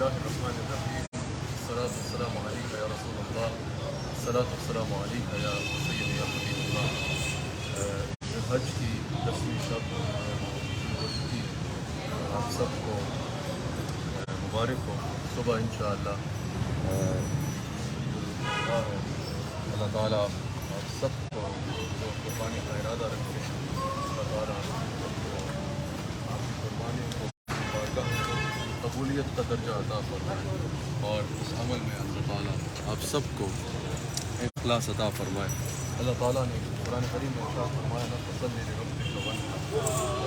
الله الرحمن الرحيم. الصلاة والسلام عليك يا رسول الله، الصلاة والسلام عليك يا سيدي يا حبيب الله. حج کی 10ویں شب کی آپ سب کو مبارک ہو. صبح انشاءاللہ اللہ تعالیٰ آپ سب کو جو قربانی کا ارادہ رکھتے ہیں اللہ تعالیٰ آپ کی قربانی کو قبولیت کا درجہ عطا فرمائے اور اس عمل میں اللہ تعالیٰ آپ سب کو اخلاص عطا فرمائے. اللہ تعالیٰ نے قرآن کریم میں ارشاد فرمایا نہ تسلی رب کے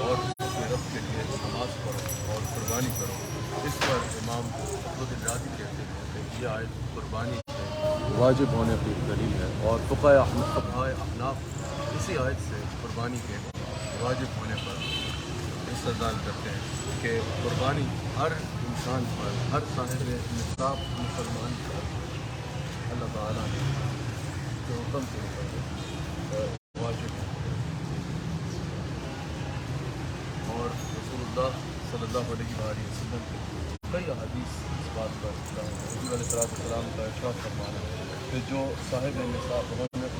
اور اپنے رب کے لیے نماز پڑھو اور قربانی کرو. اس پر امام فخرالدین رازی کہتے ہیں کہ یہ آیت قربانی سے واجب ہونے کی دلیل ہے اور فقہائے احناف اسی آیت سے قربانی کے واجب ہونے پر استدلال کرتے ہیں کہ قربانی ہر انسان پر ہر صاحب نصاب مسلمان پر اللہ تعالیٰ نے جو حکم کے اوپر واجب ہے. اور رسول اللہ صلی اللہ علیہ وآلہ وسلم کے کئی احادیث اس بات پر حضور علیہ السلام کا ارشاد فرمانا ہے کہ جو صاحب نصاب ہونے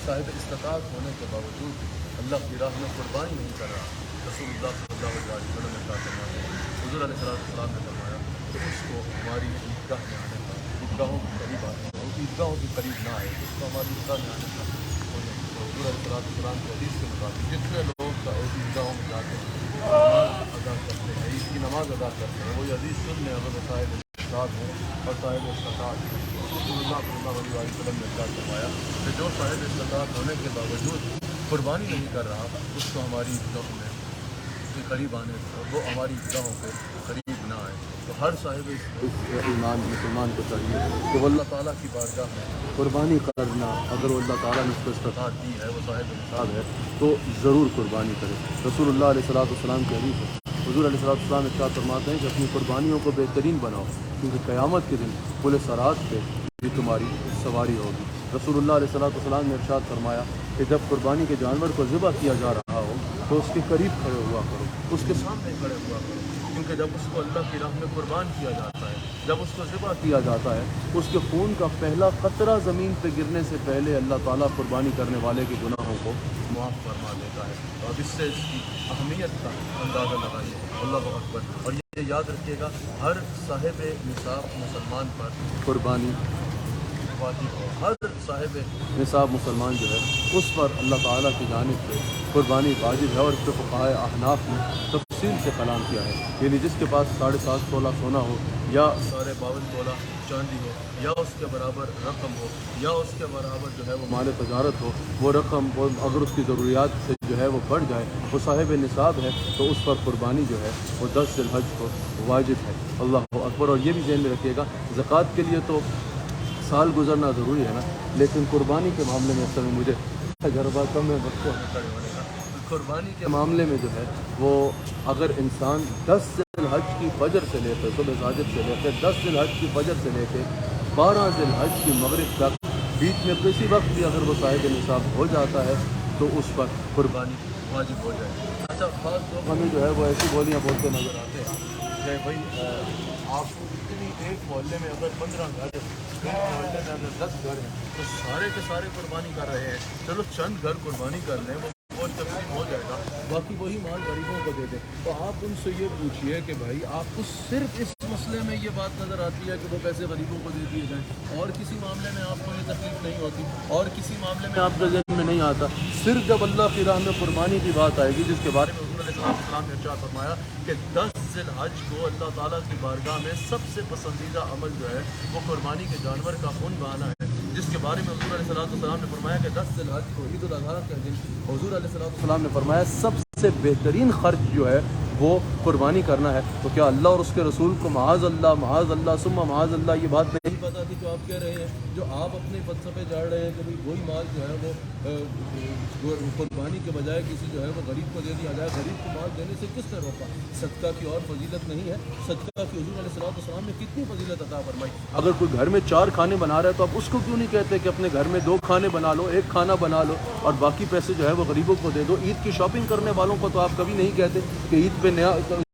صاحب استطاعت ہونے کے باوجود اللہ کی راہ میں قربانی نہیں کر رہا، رسول اللہ صلی اللہ علیہ وسلم نے کہا فرمایا حضور علیہ السلام نے فرمایا کہ اس کو ہماری عیدگاہ میں آنے کا عیدگاہوں کے قریب آنے کا عیدگاہوں کے قریب نہ آئے اس کو ہماری عیدگاہ میں آنے کا حضور علیہ السلام کے حدیث کے مطابق جتنے لوگ عیدگاہوں میں جاتے ہیں نماز ادا کرتے ہیں عید کی نماز ادا کرتے ہیں وہ عزیز سن میں اگر صاحب استطاعت ہوں اور صاحب استطاعت رسول اللہ صلی اللہ علیہ وسلم نے ارشاد فرمایا کہ جو صاحب استطاعت ہونے کے باوجود قربانی نہیں کر رہا اس کو ہماری عیدگاہوں میں کے قریب آنے وہ ہماری عیدگاہوں کے قریب نہ آئے. تو ہر صاحب ایمان مسلمان کو چاہیے کہ وہ اللہ تعالیٰ کی بارگاہ میں قربانی کرنا اگر وہ اللہ تعالیٰ نے اس کو استطاعت دی ہے وہ صاحب نصاب ہے تو ضرور قربانی کرے. رسول اللہ علیہ السلام کے حدیث ہے حضور علیہ السلام ارشاد فرماتے ہیں کہ اپنی قربانیوں کو بہترین بناؤ کیونکہ قیامت کے دن پل صراط پہ بھی تمہاری سواری ہوگی. رسول اللہ علیہ السلام نے ارشاد فرمایا کہ جب قربانی کے جانور کو ذبح کیا جا رہا ہو تو اس کے قریب کھڑے ہوا کرو، اس کے سامنے کھڑے ہوا کرو، کیونکہ جب اس کو اللہ کی راہ میں قربان کیا جاتا ہے جب اس کو ذبح کیا جاتا ہے اس کے خون کا پہلا قطرہ زمین پہ گرنے سے پہلے اللہ تعالیٰ قربانی کرنے والے کے گناہوں کو معاف فرما دیتا ہے. اور اس سے اس کی اہمیت کا اندازہ لگائیے. اللہ اکبر. اور یہ یاد رکھیے گا ہر صاحب نصاب مسلمان پر قربانی واجب ہے. ہر صاحب نصاب مسلمان جو ہے اس پر اللہ تعالیٰ کی جانب سے قربانی واجب ہے. اور اس پہ فقہائے احناف نے تفصیل سے کلام کیا ہے. یعنی جس کے پاس 7.5 تولہ سونا ہو یا 52 تولہ چاندی ہو یا اس کے برابر رقم ہو یا اس کے برابر جو ہے وہ مال تجارت ہو وہ رقم اگر اس کی ضروریات سے جو ہے وہ بڑھ جائے وہ صاحب نصاب ہے تو اس پر قربانی جو ہے وہ 10 ذی الحج کو واجب ہے. اللہ اکبر. اور یہ بھی ذہن میں رکھیے گا زکوٰۃ کے لیے تو سال گزرنا ضروری ہے نا لیکن قربانی کے معاملے میں اصل میں مجھے تجربہ کم ہے قربانی کے معاملے میں جو ہے وہ اگر انسان 10 ذی الحج کی فجر سے لے کر صبح صادق سے لے کر 10 ذی الحج کی فجر سے لے کے 12 ذی الحج کی مغرب تک بیچ میں کسی وقت بھی اگر وہ صاحب نصاب ہو جاتا ہے تو اس پر قربانی واجب ہو جائے. اچھا خاص لوگ ہمیں جو ہے وہ ایسی بولیاں بولتے نظر آتے ہیں کہ بھائی آپ کو اتنی ایک محلے میں اگر 15 گھر ایک محلے میں اگر 10 گھر ہیں تو سارے کے سارے قربانی کر رہے ہیں. چلو چند گھر قربانی کر لیں وہ تقسیم ہو جائے گا باقی وہی مال غریبوں کو دے دیں. تو آپ ان سے یہ پوچھیے کہ بھائی آپ کو صرف اس مسئلے میں یہ بات نظر آتی ہے کہ وہ پیسے غریبوں کو دے دیے جائیں اور کسی معاملے میں آپ کو یہ تکلیف نہیں ہوتی اور کسی معاملے میں آپ کے ذہن میں نہیں آتا. صرف جب اللہ کی راہ میں قربانی کی بات آئے گی جس کے بارے میں حضور علیہ السلام نے ارشاد فرمایا کہ 10 ذی الحج کو اللہ تعالیٰ کی بارگاہ میں سب سے پسندیدہ عمل جو ہے وہ قربانی کے جانور کا خون بہانا ہے جس کے بارے میں حضور علیہ السلام نے فرمایا کہ 10 ذی الحج کو عید الاضحیٰ کے دن حضور علیہ السلام نے فرمایا سب سے بہترین خرچ جو ہے وہ قربانی کرنا ہے. تو کیا اللہ اور اس کے رسول کو معاذ اللہ ثم معاذ اللہ یہ بات نہیں پتا تھی جو آپ کہہ رہے ہیں جو آپ اپنے فلسفے جاڑ رہے ہیں کہ بھائی وہی مال جو ہے وہ قربانی کے بجائے کسی جو ہے وہ غریب کو دے دیا جائے. غریب کو مال دینے سے کس نے روکا؟ صدقہ کی اور فضیلت نہیں ہے؟ صدقہ کی حضور علیہ السلام نے کتنی فضیلت عطا فرمائی. اگر کوئی گھر میں 4 کھانے بنا رہا ہے تو آپ اس کو کیوں نہیں کہتے کہ اپنے گھر میں 2 کھانے بنا لو 1 کھانا بنا لو اور باقی پیسے جو ہے وہ غریبوں کو دے دو. عید کی شاپنگ کرنے والوں کو تو آپ کبھی نہیں کہتے کہ عید پہ نیا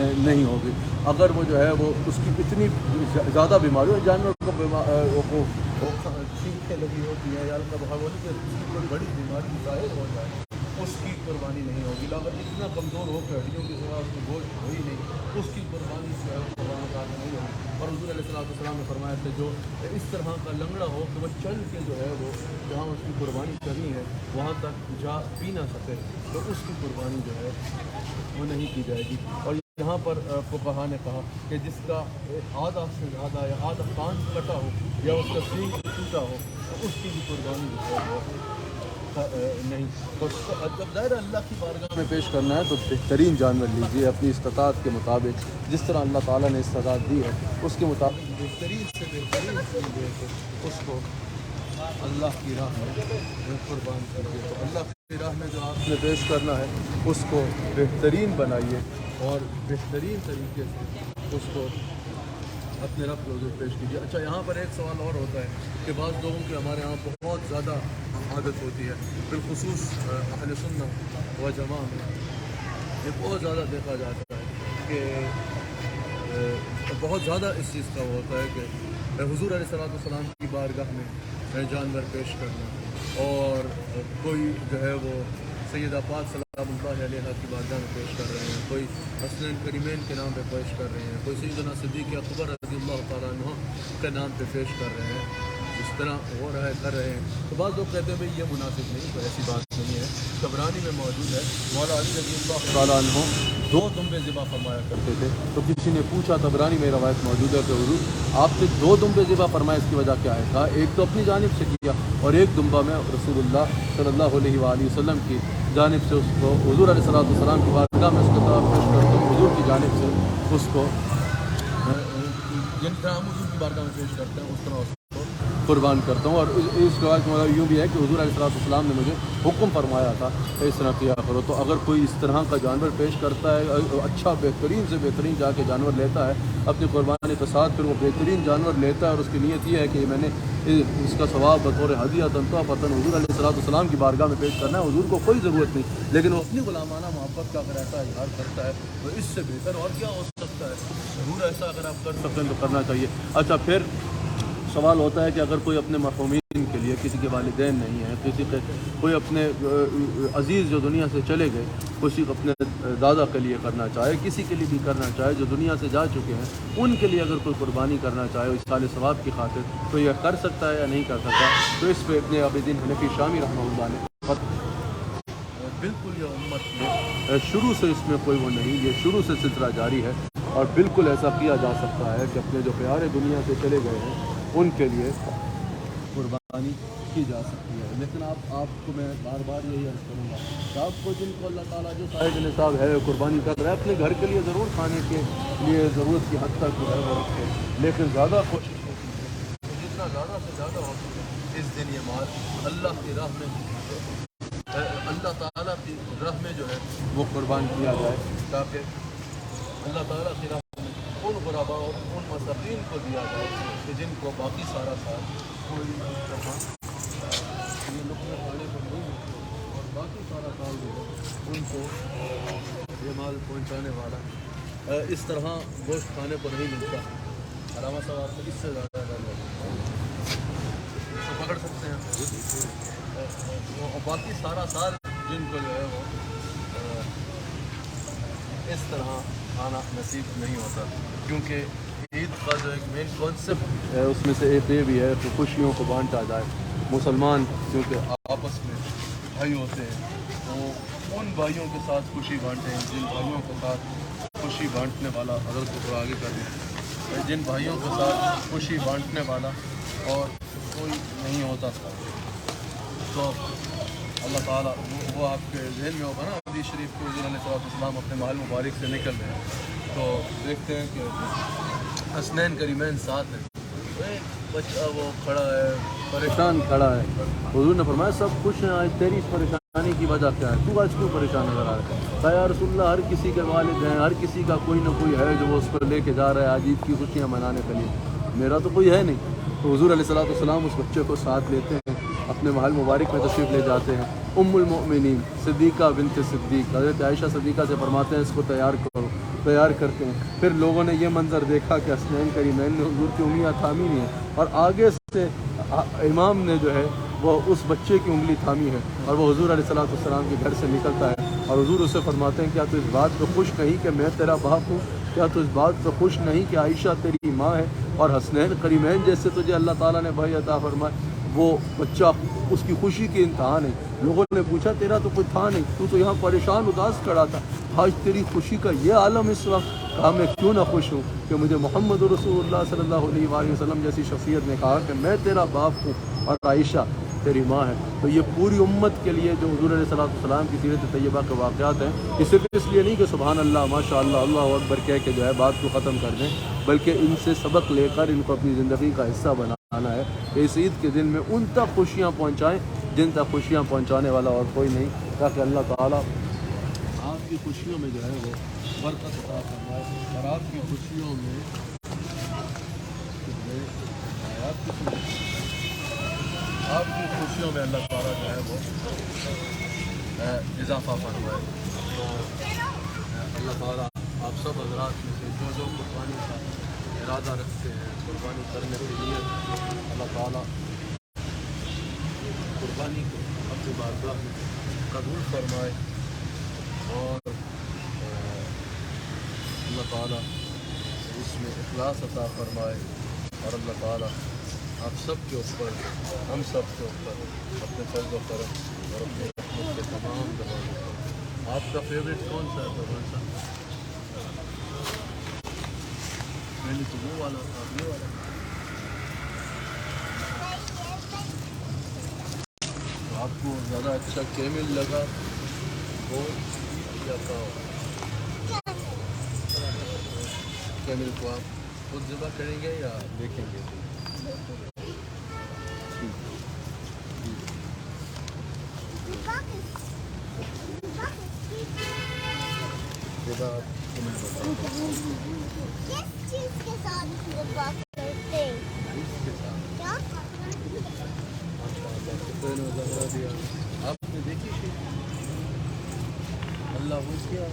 نہیں ہوگی. اگر وہ جو ہے وہ اس کی اتنی زیادہ بیماری ہو, جانور کو چھینکیں لگی ہوتی ہیں یا کوئی بڑی بیماری ظاہر ہو جائے, اس کی قربانی نہیں ہوگی. اگر اتنا کمزور ہو کہ ہڈیوں کی سوا اس کو گوشت ہو ہی نہیں, اس کی قربانی جو ہے قربان تعالیٰ نہیں ہوگی. اور حضور علیہ السلام نے فرمایا کہ جو اس طرح کا لنگڑا ہو کہ وہ چل کے جو ہے وہ جہاں اس کی قربانی کرنی ہے وہاں تک جا بھی نہ سکے, تو اس کی قربانی جو ہے وہ نہیں کی جائے گی. اور یہاں پر فقہا نے کہا کہ جس کا آدھا سے زیادہ یا آدھا کان کٹا ہو یا اس کا سینگ ٹوٹا ہو, تو اس کی بھی قربانی جو ہے وہ نہیں. جب ظاہر اللہ کی بارگاہ میں پیش کرنا ہے تو بہترین جانور لیجیے اپنی استطاعت کے مطابق, جس طرح اللہ تعالیٰ نے استطاعت دی ہے اس کے مطابق بہترین سے بہترین چیز ہے کہ اس کو اللہ کی راہ میں قربان کیجیے. تو اللہ کی راہ میں جو آپ نے پیش کرنا ہے اس کو بہترین بنائیے اور بہترین طریقے سے اس کو اپنے رب کو حضور پیش کیجیے. اچھا, یہاں پر ایک سوال اور ہوتا ہے کہ بعض لوگوں کی ہمارے یہاں بہت زیادہ عادت ہوتی ہے, بالخصوص اہل سنت و جماع میں یہ بہت زیادہ دیکھا جاتا ہے کہ بہت زیادہ اس چیز کا ہوتا ہے کہ حضور علیہ السلام کی بارگاہ میں جانور پیش کرنا, اور کوئی جو ہے وہ سیدہ پاک سلام اللہ علیہ کی بارگاہ میں پیش کر رہے ہیں, کوئی حسنین کریمین کے نام پہ پیش کر رہے ہیں, کوئی سیدنا صدیق اکبر رضی اللہ تعالیٰ عنہ کے نام پہ پیش کر رہے ہیں, اس طرح ہو رہا ہے کر رہے ہیں. تو بعض لوگ کہتے ہیں بھائی یہ مناسب نہیں, تو ایسی بات نہیں ہے. طبرانی میں موجود ہے, مولا علی رضی اللہ تعالیٰ عنہ 2 دمبے ذبح فرمایا کرتے تھے. تو کسی نے پوچھا, طبرانی میں روایت موجود ہے کہ حضور آپ نے 2 دمبے ذبح فرمایا, اس کی وجہ کیا ہے؟ کہا ایک تو اپنی جانب سے کیا اور ایک دمبا میں رسول اللہ صلی اللہ علیہ وآلہ وسلم کی جانب سے اس کو حضور علیہ السلام کی بارگاہ میں اس کو پیش کرتا ہوں, حضور کی جانب سے اس کو جن طرح ہم حضور کی بارگاہ میں پیش کرتے ہیں اس طرح اس کو قربان کرتا ہوں. اور اس کے بعد یوں بھی ہے کہ حضور علیہ السلام نے مجھے حکم فرمایا تھا کہ اس طرح کیا کرو. تو اگر کوئی اس طرح کا جانور پیش کرتا ہے, اچھا بہترین سے بہترین جا کے جانور لیتا ہے اپنی قربانی کے ساتھ, پھر وہ بہترین جانور لیتا ہے اور اس کی نیت یہ ہے کہ میں نے اس کا ثواب بطور ہدیہ تحفۃ حضور علیہ السلام کی بارگاہ میں پیش کرنا ہے. حضور کو کوئی ضرورت نہیں, لیکن وہ اپنی غلامانہ محبت کا اگر ایسا اظہار کرتا ہے تو اس سے بہتر اور کیا ہو سکتا ہے. ضرور ایسا اگر آپ کر سکتے ہیں تو کرنا چاہیے. اچھا, پھر سوال ہوتا ہے کہ اگر کوئی اپنے مرحومین کے لیے, کسی کے والدین نہیں ہیں, کسی کے کوئی اپنے عزیز جو دنیا سے چلے گئے, کسی اپنے دادا کے لیے کرنا چاہے, کسی کے لیے بھی کرنا چاہے جو دنیا سے جا چکے ہیں, ان کے لیے اگر کوئی قربانی کرنا چاہے اس سال ثواب کی خاطر, تو یہ کر سکتا ہے یا نہیں کر سکتا؟ تو اس پہ ابن عابدین حنفی شامی رحمہ اللہ نے بالکل یہ امت میں شروع سے اس میں کوئی وہ نہیں, یہ شروع سے سلسلہ جاری ہے اور بالکل ایسا کیا جا سکتا ہے کہ اپنے جو پیارے دنیا سے چلے گئے ہیں ان کے لیے قربانی کی جا سکتی ہے. لیکن آپ کو میں بار بار یہی عرض کروں گا کہ آپ کو جن کو اللہ تعالیٰ جو صاحب نصاب ہے قربانی کر رہا ہے, اپنے گھر کے لیے ضرور کھانے کے لیے ضرورت کی حد تک جو ہے وہ رکھے, لیکن زیادہ کوشش ہوتی ہے جتنا زیادہ سے زیادہ ہو سکے اس دن یہ مال اللہ کی راہ میں, اللہ تعالیٰ کی راہ میں جو ہے وہ قربان کیا جائے, تاکہ اللہ تعالیٰ کی راہ ان غرباء اور ان مساکین کو دیا جائے کہ جن کو باقی سارا سال کوئی یہ لقمے کھانے کو نہیں ملتے, اور باقی سارا سال جو ہے ان کو یہ مال پہنچانے والا اس طرح گوشت کھانے کو نہیں ملتا. علامہ صاحب آپ کو اس سے زیادہ پکڑ سکتے ہیں, اور باقی سارا سال جن کو جو ہے وہ اس طرح کھانا نصیب نہیں ہوتا, کیونکہ عید کا جو ایک مین کانسیپٹ ہے اس میں سے ایک یہ بھی ہے کہ خوشیوں کو بانٹا جائے. مسلمان کیونکہ آپس میں بھائی ہوتے ہیں, تو ان بھائیوں کے ساتھ خوشی بانٹیں جن بھائیوں کے ساتھ خوشی بانٹنے والا, حضرت کو آگے کر دیں, جن بھائیوں کے ساتھ خوشی بانٹنے والا اور کوئی نہیں ہوتا, تو اللہ تعالیٰ وہ آپ کے ذہن میں ہوگا نا حدیث شریف کے حضور علیہ السلام اپنے محل مبارک سے نکل رہے ہیں, تو دیکھتے ہیں کہ حسنین کریمین ساتھ ہیں, ایک بچہ وہ کھڑا ہے پریشان کھڑا ہے, حضور نے فرمایا سب خوش ہیں, آج تیری اس پریشانی کی وجہ کیا ہے, تو آج کیوں پریشان نظر آ رہا ہے؟ کہا یا رسول اللہ ہر کسی کے والد ہیں, ہر کسی کا کوئی نہ کوئی ہے جو وہ اس پر لے کے جا رہا ہے آج عید کی خوشیاں منانے کے لیے, میرا تو کوئی ہے نہیں. تو حضور علیہ السلام اس بچے کو ساتھ لیتے ہیں, اپنے محل مبارک میں تشریف لے جاتے ہیں. ام المؤمنین صدیقہ بنت صدیق حضرت عائشہ صدیقہ سے فرماتے ہیں اس کو تیار کرو, تیار کرتے ہیں. پھر لوگوں نے یہ منظر دیکھا کہ حسنین کریمین نے حضور کی انگلیاں تھامی نہیں ہیں اور آگے سے امام نے جو ہے وہ اس بچے کی انگلی تھامی ہے اور وہ حضور علیہ السلام کے گھر سے نکلتا ہے اور حضور اسے فرماتے ہیں کیا تو اس بات پہ خوش نہیں کہ میں تیرا باپ ہوں؟ کیا تو اس بات پہ خوش نہیں کہ عائشہ تیری ماں ہے اور حسنین کریمین جیسے تجھے اللہ تعالیٰ نے بھائی عطا فرمائے؟ وہ بچہ اس کی خوشی کی انتہا نہیں. لوگوں نے پوچھا تیرا تو کوئی تھا نہیں, تو یہاں پریشان اداس کھڑا تھا, آج تیری خوشی کا یہ عالم اس وقت. کہا میں کیوں نہ خوش ہوں کہ مجھے محمد رسول اللہ صلی اللہ علیہ وآلہ وسلم جیسی شخصیت نے کہا کہ میں تیرا باپ ہوں اور عائشہ تیری ماں ہے. تو یہ پوری امت کے لیے جو حضور علیہ السلام کی سیرت طیبہ کے واقعات ہیں, یہ صرف اس لیے نہیں کہ سبحان اللہ ماشاء اللہ اللہ اکبر کہہ کے جو ہے بات کو ختم کر دیں, بلکہ ان سے سبق لے کر ان کو اپنی زندگی کا حصہ بنانا ہے کہ اس عید کے دن میں ان تک خوشیاں پہنچائیں جن تک خوشیاں پہنچانے والا اور کوئی نہیں, تاکہ اللہ تعالیٰ آپ کی خوشیوں میں جو ہے وہ برکت عطا فرمائے اور آپ کی خوشیوں میں اللہ تعالیٰ جو ہے وہ اضافہ فرمائے. تو اللہ تعالیٰ آپ سب حضرات میں سے جو قربانی کا ارادہ رکھتے ہیں, قربانی کرنے کے لیے, اللہ تعالیٰ قربانی کو اپنی بارگاہ میں قبول فرمائے اور اللہ تعالیٰ اس میں اخلاص عطا فرمائے اور اللہ تعالیٰ آپ سب کے اوپر, ہم سب کے اوپر اپنے فضل و کرم اور اپنے رحمت کے تمام دروازوں پر. آپ کا فیوریٹ کون سا ہے بھگوان صاحب؟ میں نے تو وہ والا تھا, یہ والا. تو آپ کو زیادہ اچھا کیمل لگا وہ یا کاؤ؟ کیمل کو آپ خود ذبح کریں گے یا دیکھیں گے؟ آپ نے دیکھی تھی اللہ وہ کیا